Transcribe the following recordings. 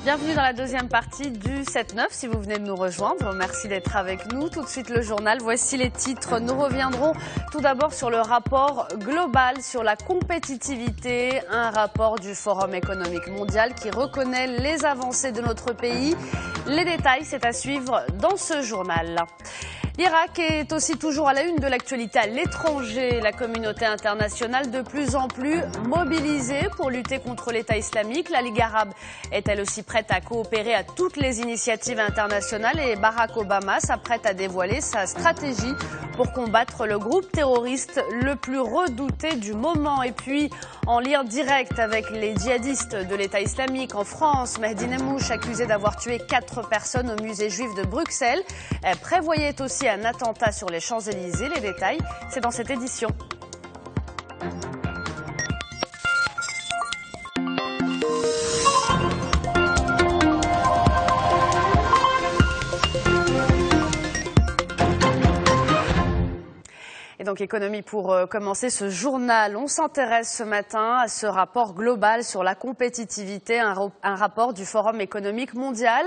Bienvenue dans la deuxième partie du 7-9 si vous venez de nous rejoindre. Merci d'être avec nous. Tout de suite le journal, voici les titres. Nous reviendrons tout d'abord sur le rapport global sur la compétitivité, un rapport du Forum économique mondial qui reconnaît les avancées de notre pays. Les détails, c'est à suivre dans ce journal. L'Irak est aussi toujours à la une de l'actualité à l'étranger. La communauté internationale de plus en plus mobilisée pour lutter contre l'État islamique. La Ligue arabe est elle aussi prête à coopérer à toutes les initiatives internationales et Barack Obama s'apprête à dévoiler sa stratégie pour combattre le groupe terroriste le plus redouté du moment. Et puis, en lien direct avec les djihadistes de l'État islamique en France, Mehdi Nemmouche, accusé d'avoir tué 4 personnes au musée juif de Bruxelles, prévoyait aussi un attentat sur les Champs-Élysées. Les détails, c'est dans cette édition. Et donc économie pour commencer ce journal. On s'intéresse ce matin à ce rapport global sur la compétitivité, un rapport du Forum économique mondial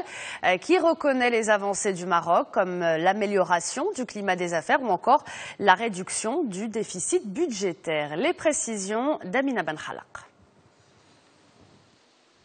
qui reconnaît les avancées du Maroc comme l'amélioration du climat des affaires ou encore la réduction du déficit budgétaire. Les précisions d'Amina Benhalak.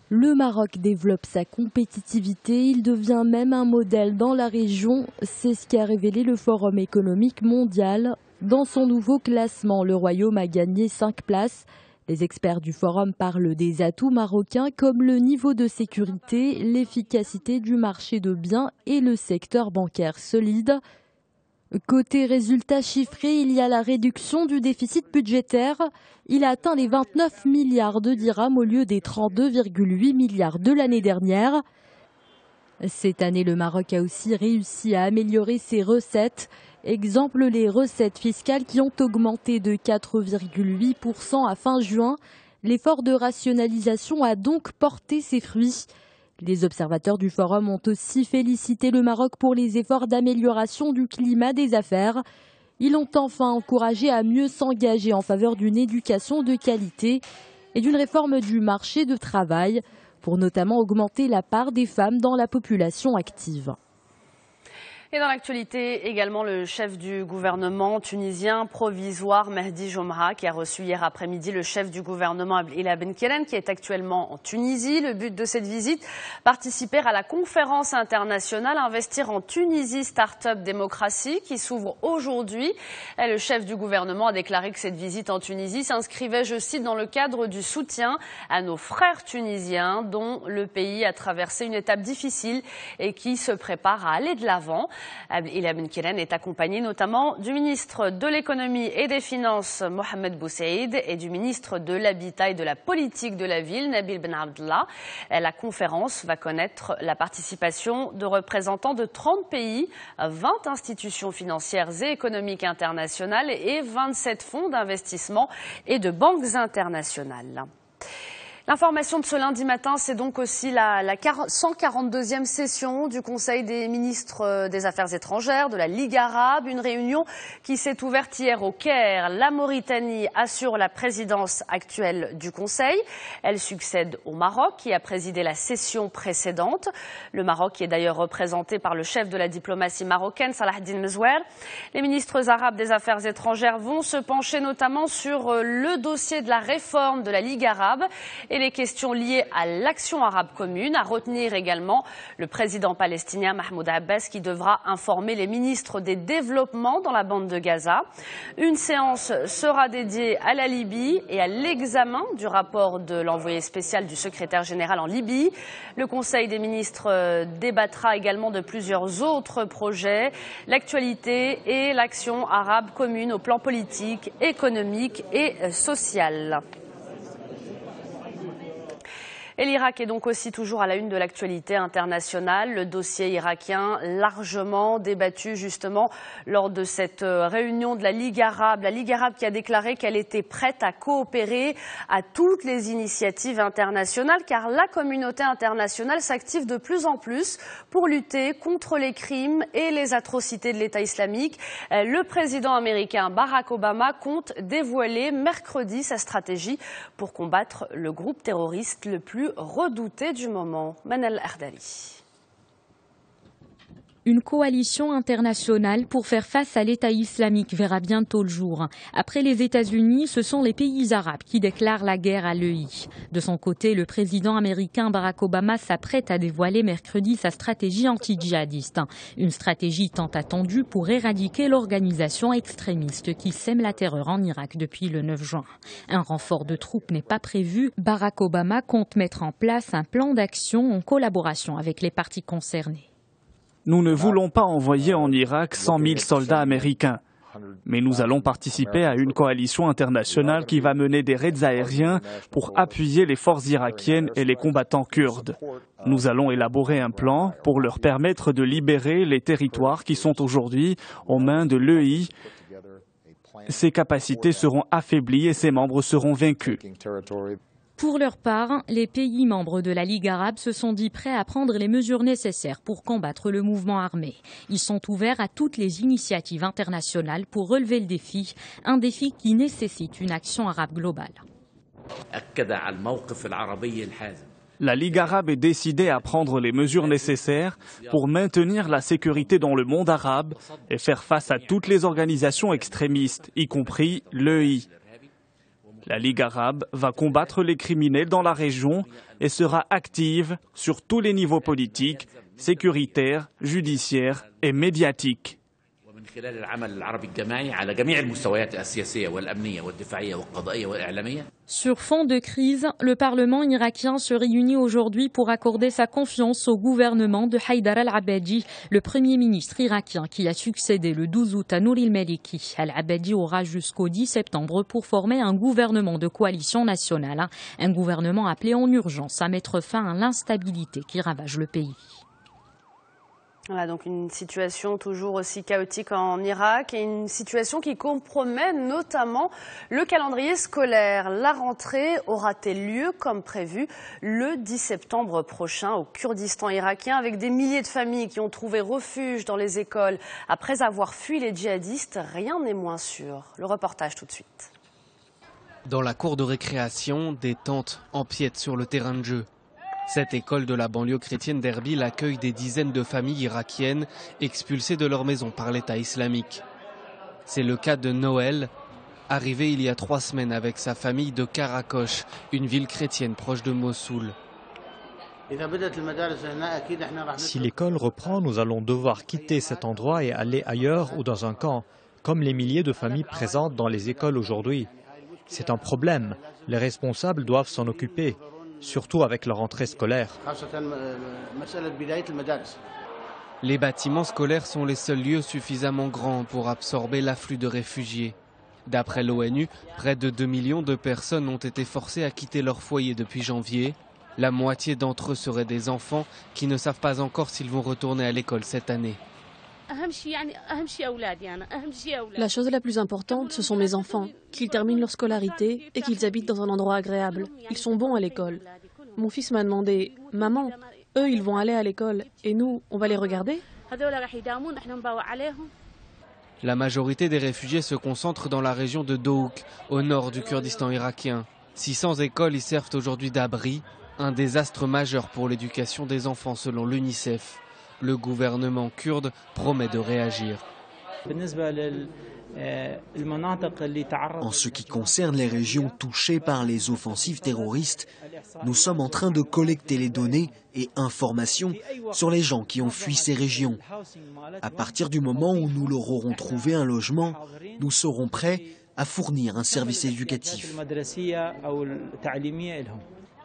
Le Maroc développe sa compétitivité, il devient même un modèle dans la région. C'est ce qu'a révélé le Forum économique mondial. Dans son nouveau classement, le Royaume a gagné 5 places. Les experts du Forum parlent des atouts marocains comme le niveau de sécurité, l'efficacité du marché de biens et le secteur bancaire solide. Côté résultats chiffrés, il y a la réduction du déficit budgétaire. Il a atteint les 29 milliards de dirhams au lieu des 32,8 milliards de l'année dernière. Cette année, le Maroc a aussi réussi à améliorer ses recettes. Exemple, les recettes fiscales qui ont augmenté de 4,8% à fin juin. L'effort de rationalisation a donc porté ses fruits. Les observateurs du Forum ont aussi félicité le Maroc pour les efforts d'amélioration du climat des affaires. Ils l'ont enfin encouragé à mieux s'engager en faveur d'une éducation de qualité et d'une réforme du marché du travail, pour notamment augmenter la part des femmes dans la population active. Et dans l'actualité également, le chef du gouvernement tunisien provisoire Mehdi Jomra qui a reçu hier après-midi le chef du gouvernement Abdelila Benkelen qui est actuellement en Tunisie. Le but de cette visite, participer à la conférence internationale Investir en Tunisie Start-up Démocratie qui s'ouvre aujourd'hui. Et le chef du gouvernement a déclaré que cette visite en Tunisie s'inscrivait, je cite, dans le cadre du soutien à nos frères tunisiens dont le pays a traversé une étape difficile et qui se prépare à aller de l'avant. Abdelila Benkelen est accompagné notamment du ministre de l'économie et des finances Mohamed Boussaïd et du ministre de l'habitat et de la politique de la ville Nabil Ben Abdallah. La conférence va connaître la participation de représentants de 30 pays, 20 institutions financières et économiques internationales et 27 fonds d'investissement et de banques internationales. L'information de ce lundi matin, c'est donc aussi la 142e session du Conseil des ministres des Affaires étrangères de la Ligue arabe, une réunion qui s'est ouverte hier au Caire. La Mauritanie assure la présidence actuelle du Conseil. Elle succède au Maroc qui a présidé la session précédente. Le Maroc qui est d'ailleurs représenté par le chef de la diplomatie marocaine, Salah Eddine Mezouer. Les ministres arabes des Affaires étrangères vont se pencher notamment sur le dossier de la réforme de la Ligue arabe et les questions liées à l'action arabe commune. À retenir également le président palestinien Mahmoud Abbas qui devra informer les ministres des développements dans la bande de Gaza. Une séance sera dédiée à la Libye et à l'examen du rapport de l'envoyé spécial du secrétaire général en Libye. Le Conseil des ministres débattra également de plusieurs autres projets, l'actualité et l'action arabe commune au plan politique, économique et social. Et l'Irak est donc aussi toujours à la une de l'actualité internationale. Le dossier irakien largement débattu justement lors de cette réunion de la Ligue arabe. La Ligue arabe qui a déclaré qu'elle était prête à coopérer à toutes les initiatives internationales car la communauté internationale s'active de plus en plus pour lutter contre les crimes et les atrocités de l'État islamique. Le président américain Barack Obama compte dévoiler mercredi sa stratégie pour combattre le groupe terroriste le plus plus redouté du moment. Manal Ardali. Une coalition internationale pour faire face à l'État islamique verra bientôt le jour. Après les États-Unis, ce sont les pays arabes qui déclarent la guerre à l'EI. De son côté, le président américain Barack Obama s'apprête à dévoiler mercredi sa stratégie anti-djihadiste. Une stratégie tant attendue pour éradiquer l'organisation extrémiste qui sème la terreur en Irak depuis le 9 juin. Un renfort de troupes n'est pas prévu. Barack Obama compte mettre en place un plan d'action en collaboration avec les parties concernées. Nous ne voulons pas envoyer en Irak 100 000 soldats américains, mais nous allons participer à une coalition internationale qui va mener des raids aériens pour appuyer les forces irakiennes et les combattants kurdes. Nous allons élaborer un plan pour leur permettre de libérer les territoires qui sont aujourd'hui aux mains de l'EI. Ses capacités seront affaiblies et ses membres seront vaincus. Pour leur part, les pays membres de la Ligue arabe se sont dit prêts à prendre les mesures nécessaires pour combattre le mouvement armé. Ils sont ouverts à toutes les initiatives internationales pour relever le défi, un défi qui nécessite une action arabe globale. La Ligue arabe est décidée à prendre les mesures nécessaires pour maintenir la sécurité dans le monde arabe et faire face à toutes les organisations extrémistes, y compris l'EI. La Ligue arabe va combattre les criminels dans la région et sera active sur tous les niveaux politiques, sécuritaires, judiciaires et médiatiques. Sur fond de crise, le Parlement irakien se réunit aujourd'hui pour accorder sa confiance au gouvernement de Haïdar al-Abadi, le Premier ministre irakien qui a succédé le 12 août à Nouri al-Maliki. Al-Abadi aura jusqu'au 10 septembre pour former un gouvernement de coalition nationale, un gouvernement appelé en urgence à mettre fin à l'instabilité qui ravage le pays. Voilà donc une situation toujours aussi chaotique en Irak et une situation qui compromet notamment le calendrier scolaire. La rentrée aura-t-elle lieu comme prévu le 10 septembre prochain au Kurdistan irakien avec des milliers de familles qui ont trouvé refuge dans les écoles après avoir fui les djihadistes? Rien n'est moins sûr. Le reportage tout de suite. Dans la cour de récréation, des tentes empiètent sur le terrain de jeu. Cette école de la banlieue chrétienne d'Erbil accueille des dizaines de familles irakiennes expulsées de leur maison par l'État islamique. C'est le cas de Noël, arrivé il y a 3 semaines avec sa famille de Karakosh, une ville chrétienne proche de Mossoul. Si l'école reprend, nous allons devoir quitter cet endroit et aller ailleurs ou dans un camp, comme les milliers de familles présentes dans les écoles aujourd'hui. C'est un problème. Les responsables doivent s'en occuper. Surtout avec la rentrée scolaire. Les bâtiments scolaires sont les seuls lieux suffisamment grands pour absorber l'afflux de réfugiés. D'après l'ONU, près de 2 millions de personnes ont été forcées à quitter leur foyer depuis janvier. La moitié d'entre eux seraient des enfants qui ne savent pas encore s'ils vont retourner à l'école cette année. La chose la plus importante, ce sont mes enfants, qu'ils terminent leur scolarité et qu'ils habitent dans un endroit agréable. Ils sont bons à l'école. Mon fils m'a demandé, « Maman, eux, ils vont aller à l'école et nous, on va les regarder ?» La majorité des réfugiés se concentre dans la région de Dohuk, au nord du Kurdistan irakien. 600 écoles y servent aujourd'hui d'abri, un désastre majeur pour l'éducation des enfants selon l'UNICEF. Le gouvernement kurde promet de réagir. En ce qui concerne les régions touchées par les offensives terroristes, nous sommes en train de collecter les données et informations sur les gens qui ont fui ces régions. À partir du moment où nous leur aurons trouvé un logement, nous serons prêts à fournir un service éducatif.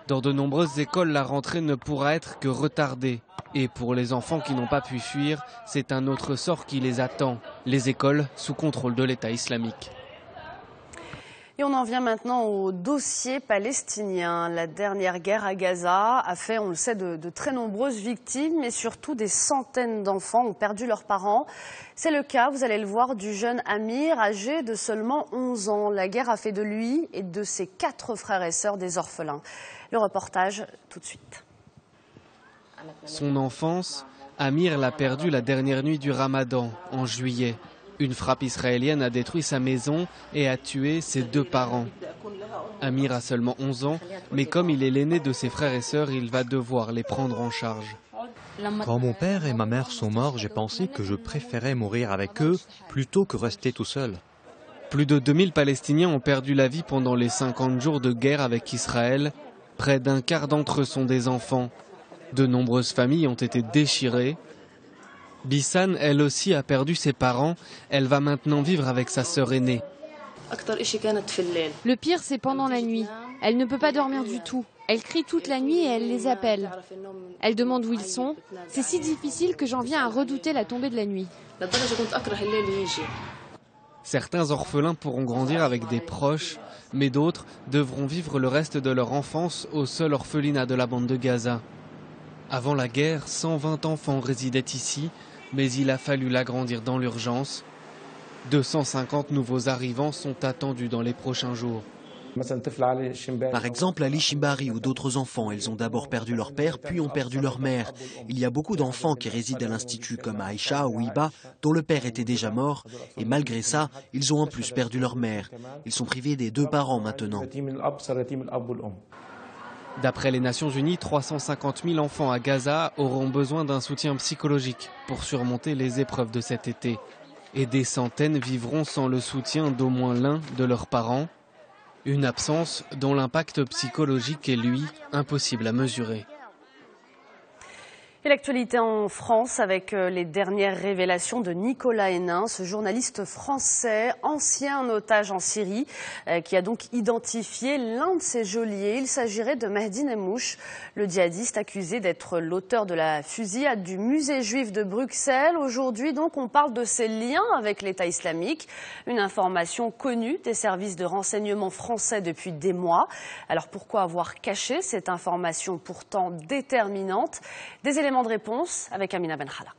Dans de nombreuses écoles, la rentrée ne pourra être que retardée. Et pour les enfants qui n'ont pas pu fuir, c'est un autre sort qui les attend. Les écoles sous contrôle de l'État islamique. Et on en vient maintenant au dossier palestinien. La dernière guerre à Gaza a fait, on le sait, de très nombreuses victimes, mais surtout des centaines d'enfants ont perdu leurs parents. C'est le cas, vous allez le voir, du jeune Amir, âgé de seulement 11 ans. La guerre a fait de lui et de ses 4 frères et sœurs des orphelins. Le reportage tout de suite. Son enfance, Amir l'a perdue la dernière nuit du Ramadan, en juillet. Une frappe israélienne a détruit sa maison et a tué ses 2 parents. Amir a seulement 11 ans, mais comme il est l'aîné de ses frères et sœurs, il va devoir les prendre en charge. Quand mon père et ma mère sont morts, j'ai pensé que je préférais mourir avec eux plutôt que rester tout seul. Plus de 2000 Palestiniens ont perdu la vie pendant les 50 jours de guerre avec Israël. Près d'un quart d'entre eux sont des enfants. De nombreuses familles ont été déchirées. Bissan, elle aussi, a perdu ses parents. Elle va maintenant vivre avec sa sœur aînée. Le pire, c'est pendant la nuit. Elle ne peut pas dormir du tout. Elle crie toute la nuit et elle les appelle. Elle demande où ils sont. C'est si difficile que j'en viens à redouter la tombée de la nuit. Certains orphelins pourront grandir avec des proches, mais d'autres devront vivre le reste de leur enfance au seul orphelinat de la bande de Gaza. Avant la guerre, 120 enfants résidaient ici, mais il a fallu l'agrandir dans l'urgence. 250 nouveaux arrivants sont attendus dans les prochains jours. Par exemple, Ali Shimbari ou d'autres enfants, ils ont d'abord perdu leur père, puis ont perdu leur mère. Il y a beaucoup d'enfants qui résident à l'Institut comme Aïcha ou Iba, dont le père était déjà mort, et malgré ça, ils ont en plus perdu leur mère. Ils sont privés des 2 parents maintenant. D'après les Nations Unies, 350 000 enfants à Gaza auront besoin d'un soutien psychologique pour surmonter les épreuves de cet été. Et des centaines vivront sans le soutien d'au moins l'un de leurs parents. Une absence dont l'impact psychologique est, lui, impossible à mesurer. Et l'actualité en France avec les dernières révélations de Nicolas Hénin, ce journaliste français, ancien otage en Syrie, qui a donc identifié l'un de ses geôliers. Il s'agirait de Mehdi Nemmouche, le djihadiste accusé d'être l'auteur de la fusillade du musée juif de Bruxelles. Aujourd'hui, donc, on parle de ses liens avec l'État islamique, une information connue des services de renseignement français depuis des mois. Alors pourquoi avoir caché cette information pourtant déterminante? Des éléments de réponse avec Amina Ben Khalaq.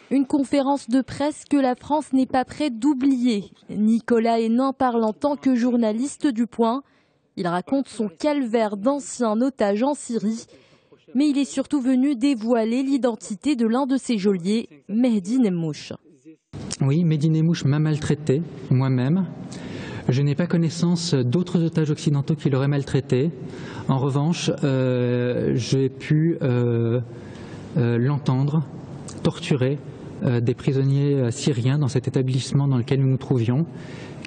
Une conférence de presse que la France n'est pas prête d'oublier. Nicolas Hénin parle en tant que journaliste du Point. Il raconte son calvaire d'ancien otage en Syrie. Mais il est surtout venu dévoiler l'identité de l'un de ses geôliers, Mehdi Nemmouche. Oui, Mehdi Nemmouche m'a maltraité, moi-même. Je n'ai pas connaissance d'autres otages occidentaux qui l'auraient maltraité. En revanche, j'ai pu l'entendre torturer des prisonniers syriens dans cet établissement dans lequel nous nous trouvions,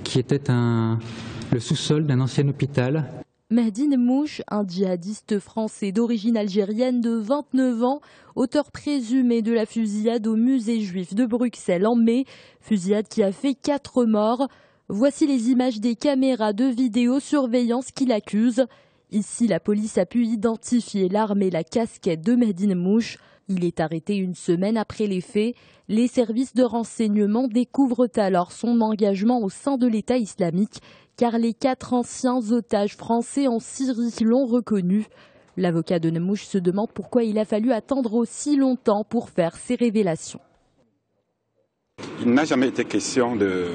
qui était le sous-sol d'un ancien hôpital. Mehdi Nemmouche, un djihadiste français d'origine algérienne de 29 ans, auteur présumé de la fusillade au musée juif de Bruxelles en mai, fusillade qui a fait 4 morts. Voici les images des caméras de vidéosurveillance qui l'accusent. Ici, la police a pu identifier l'arme et la casquette de Mehdi Nemmouche. Il est arrêté une semaine après les faits. Les services de renseignement découvrent alors son engagement au sein de l'État islamique, car les 4 anciens otages français en Syrie l'ont reconnu. L'avocat de Nemmouche se demande pourquoi il a fallu attendre aussi longtemps pour faire ces révélations. Il n'a jamais été question de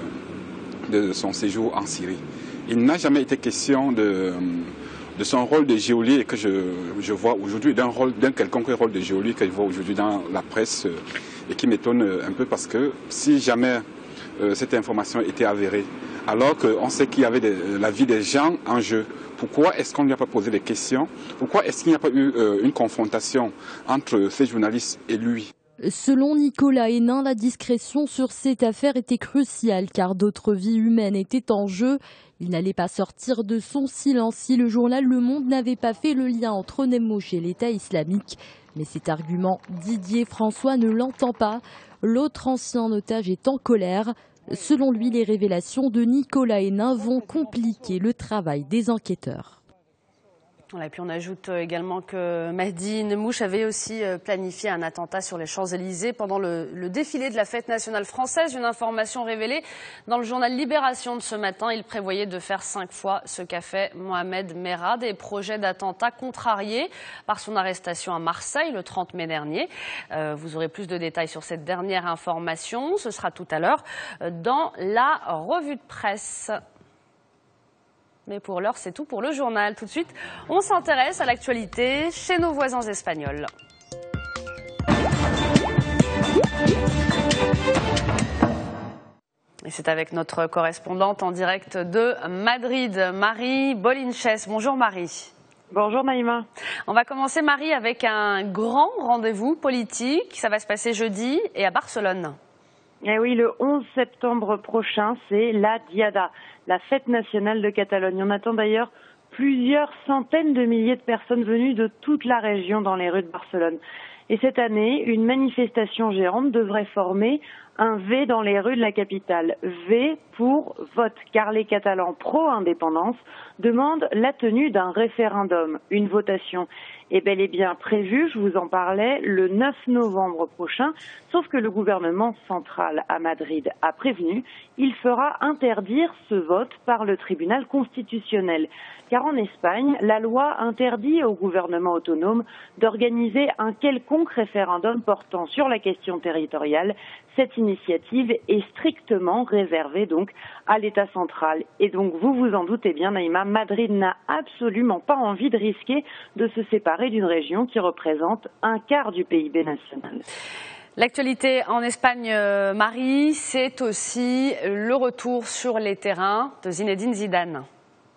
son séjour en Syrie. Il n'a jamais été question de son rôle de geôlier que je vois aujourd'hui, d'un quelconque rôle de geôlier que je vois aujourd'hui dans la presse et qui m'étonne un peu parce que si jamais cette information était avérée, alors qu'on sait qu'il y avait la vie des gens en jeu, pourquoi est-ce qu'on ne lui a pas posé des questions? Pourquoi est-ce qu'il n'y a pas eu une confrontation entre ces journalistes et lui? Selon Nicolas Hénin, la discrétion sur cette affaire était cruciale car d'autres vies humaines étaient en jeu. Il n'allait pas sortir de son silence si le journal Le Monde n'avait pas fait le lien entre Nemmouche et l'État islamique. Mais cet argument, Didier François ne l'entend pas. L'autre ancien otage est en colère. Selon lui, les révélations de Nicolas Hénin vont compliquer le travail des enquêteurs. Et puis on ajoute également que Mehdi Nemmouche avait aussi planifié un attentat sur les Champs-Élysées pendant le défilé de la fête nationale française. Une information révélée dans le journal Libération de ce matin. Il prévoyait de faire 5 fois ce qu'a fait Mohamed Merah. Des projets d'attentat contrariés par son arrestation à Marseille le 30 mai dernier. Vous aurez plus de détails sur cette dernière information. Ce sera tout à l'heure dans la revue de presse. Mais pour l'heure, c'est tout pour le journal. Tout de suite, on s'intéresse à l'actualité chez nos voisins espagnols. Et c'est avec notre correspondante en direct de Madrid, Marie Bolinches. Bonjour Marie. Bonjour Naïma. On va commencer Marie avec un grand rendez-vous politique. Ça va se passer jeudi et à Barcelone. Eh oui, le 11 septembre prochain, c'est la Diada, la fête nationale de Catalogne. On attend d'ailleurs plusieurs centaines de milliers de personnes venues de toute la région dans les rues de Barcelone. Et cette année, une manifestation géante devrait former un V dans les rues de la capitale. V pour vote, car les Catalans pro-indépendance demandent la tenue d'un référendum. Une votation est bel et bien prévue, je vous en parlais, le 9 novembre prochain, sauf que le gouvernement central à Madrid a prévenu, il fera interdire ce vote par le tribunal constitutionnel. Car en Espagne, la loi interdit au gouvernement autonome d'organiser un quelconque référendum portant sur la question territoriale. Cette initiative est strictement réservée donc à l'État central. Et donc vous vous en doutez bien, Naïma, Madrid n'a absolument pas envie de risquer de se séparer d'une région qui représente un quart du PIB national. L'actualité en Espagne, Marie, c'est aussi le retour sur les terrains de Zinedine Zidane.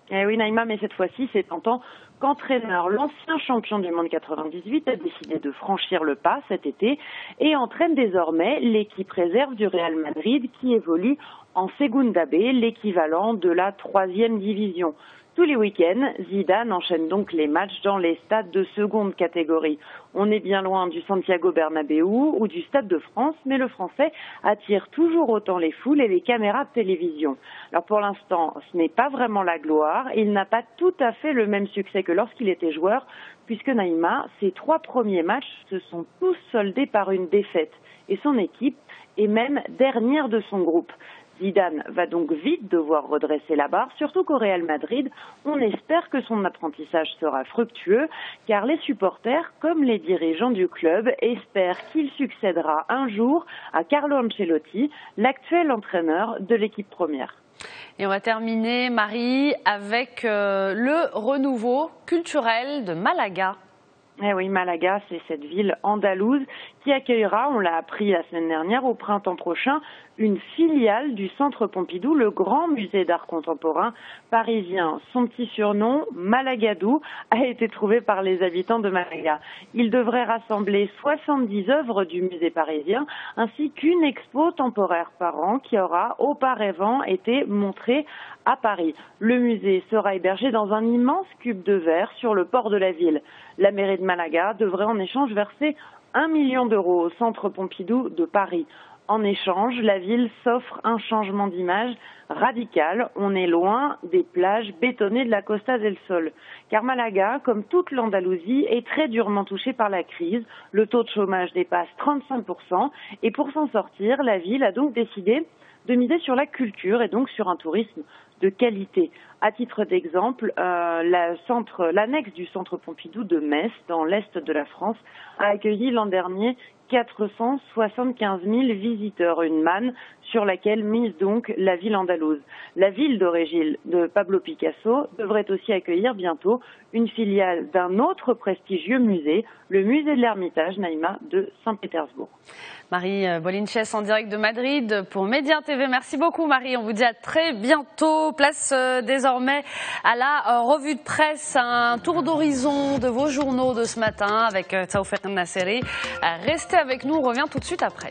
Eh oui, Naïma, mais cette fois-ci, c'est en tant qu'entraîneur. L'ancien champion du monde 98 a décidé de franchir le pas cet été et entraîne désormais l'équipe réserve du Real Madrid qui évolue en Segunda B, l'équivalent de la 3e division. Tous les week-ends, Zidane enchaîne donc les matchs dans les stades de seconde catégorie. On est bien loin du Santiago Bernabéu ou du Stade de France, mais le Français attire toujours autant les foules et les caméras de télévision. Alors pour l'instant, ce n'est pas vraiment la gloire. Il n'a pas tout à fait le même succès que lorsqu'il était joueur, puisque Naïma, ses 3 premiers matchs se sont tous soldés par une défaite. Et son équipe est même dernière de son groupe. Zidane va donc vite devoir redresser la barre, surtout qu'au Real Madrid, on espère que son apprentissage sera fructueux, car les supporters, comme les dirigeants du club, espèrent qu'il succédera un jour à Carlo Ancelotti, l'actuel entraîneur de l'équipe première. Et on va terminer, Marie, avec le renouveau culturel de Malaga. Eh oui, Malaga, c'est cette ville andalouse qui accueillera, on l'a appris la semaine dernière, au printemps prochain, une filiale du Centre Pompidou, le grand musée d'art contemporain parisien. Son petit surnom, Malagadou, a été trouvé par les habitants de Malaga. Il devrait rassembler 70 œuvres du musée parisien, ainsi qu'une expo temporaire par an qui aura auparavant été montrée à Paris. Le musée sera hébergé dans un immense cube de verre sur le port de la ville. La mairie de Malaga devrait en échange verser 1 million d'euros au Centre Pompidou de Paris. En échange, la ville s'offre un changement d'image radical. On est loin des plages bétonnées de la Costa del Sol. Car Malaga, comme toute l'Andalousie, est très durement touchée par la crise. Le taux de chômage dépasse 35%. Et pour s'en sortir, la ville a donc décidé de miser sur la culture et donc sur un tourisme de qualité. À titre d'exemple, l'annexe du Centre Pompidou de Metz, dans l'est de la France, a accueilli l'an dernier 475 000 visiteurs, une manne sur laquelle mise donc la ville andalouse. La ville d'origine de Pablo Picasso devrait aussi accueillir bientôt une filiale d'un autre prestigieux musée, le musée de l'Ermitage, Naïma, de Saint-Pétersbourg. Marie Bolinches en direct de Madrid pour Média TV. Merci beaucoup Marie, on vous dit à très bientôt. Place désormais à la revue de presse, un tour d'horizon de vos journaux de ce matin avec Taoufik Nasseri. Restez avec nous, on revient tout de suite après.